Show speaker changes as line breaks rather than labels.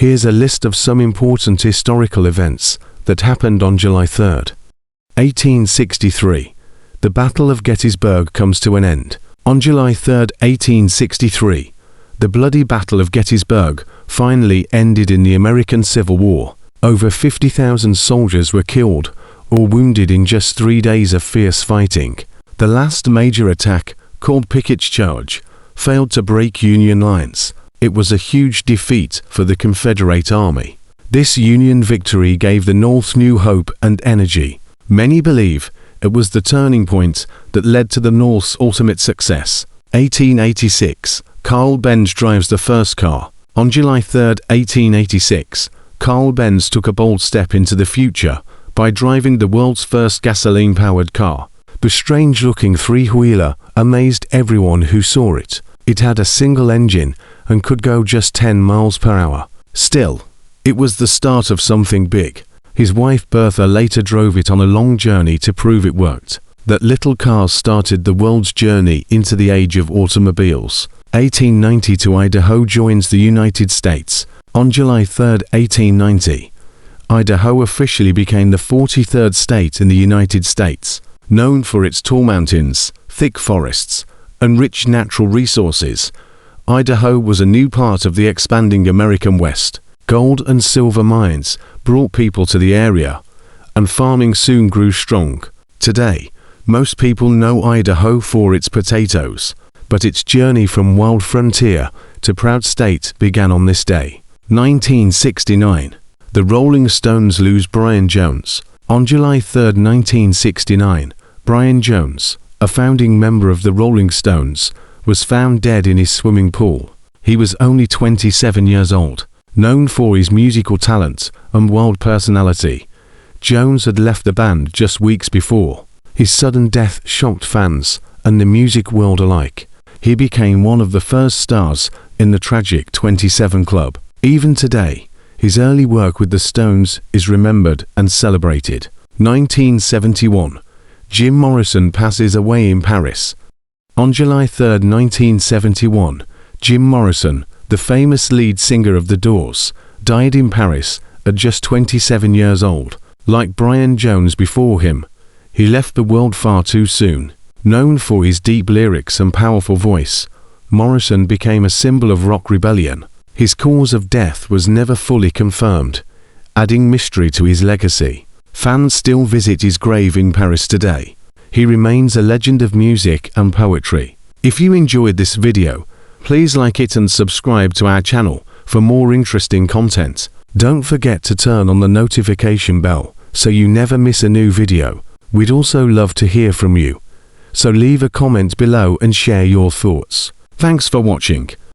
Here's a list of some important historical events that happened on July 3rd. 1863. The Battle of Gettysburg comes to an end. On July 3rd, 1863, the bloody Battle of Gettysburg finally ended in the American Civil War. Over 50,000 soldiers were killed or wounded in just 3 days of fierce fighting. The last major attack, called Pickett's Charge, failed to break Union lines. It was a huge defeat for the Confederate Army. This Union victory gave the North new hope and energy. Many believe it was the turning point that led to the North's ultimate success. 1886. Karl Benz drives the first car. On July 3rd, 1886, Karl Benz took a bold step into the future by driving the world's first gasoline-powered car. The strange-looking three-wheeler amazed everyone who saw it. It had a single engine and could go just 10 miles per hour. Still, it was the start of something big. His wife Bertha later drove it on a long journey to prove it worked. That little car started the world's journey into the age of automobiles. 1892. Idaho joins the United States. On July 3rd, 1890, Idaho officially became the 43rd state in the United States. Known for its tall mountains, thick forests, and rich natural resources, Idaho was a new part of the expanding American West. Gold and silver mines brought people to the area, and farming soon grew strong. Today, most people know Idaho for its potatoes, but its journey from wild frontier to proud state began on this day. 1969. The Rolling Stones lose Brian Jones. On July 3rd, 1969, Brian Jones, a founding member of the Rolling Stones, was found dead in his swimming pool. He was only 27 years old. Known for his musical talent and wild personality, Jones had left the band just weeks before. His sudden death shocked fans and the music world alike. He became one of the first stars in the tragic 27 Club. Even today, his early work with the Stones is remembered and celebrated. 1971. Jim Morrison passes away in Paris. On July 3rd, 1971, Jim Morrison, the famous lead singer of The Doors, died in Paris at just 27 years old. Like Brian Jones before him, he left the world far too soon. Known for his deep lyrics and powerful voice, Morrison became a symbol of rock rebellion. His cause of death was never fully confirmed, adding mystery to his legacy. Fans still visit his grave in Paris today. He remains a legend of music and poetry. If you enjoyed this video, please like it and subscribe to our channel for more interesting content. Don't forget to turn on the notification bell so you never miss a new video. We'd also love to hear from you, so leave a comment below and share your thoughts. Thanks for watching.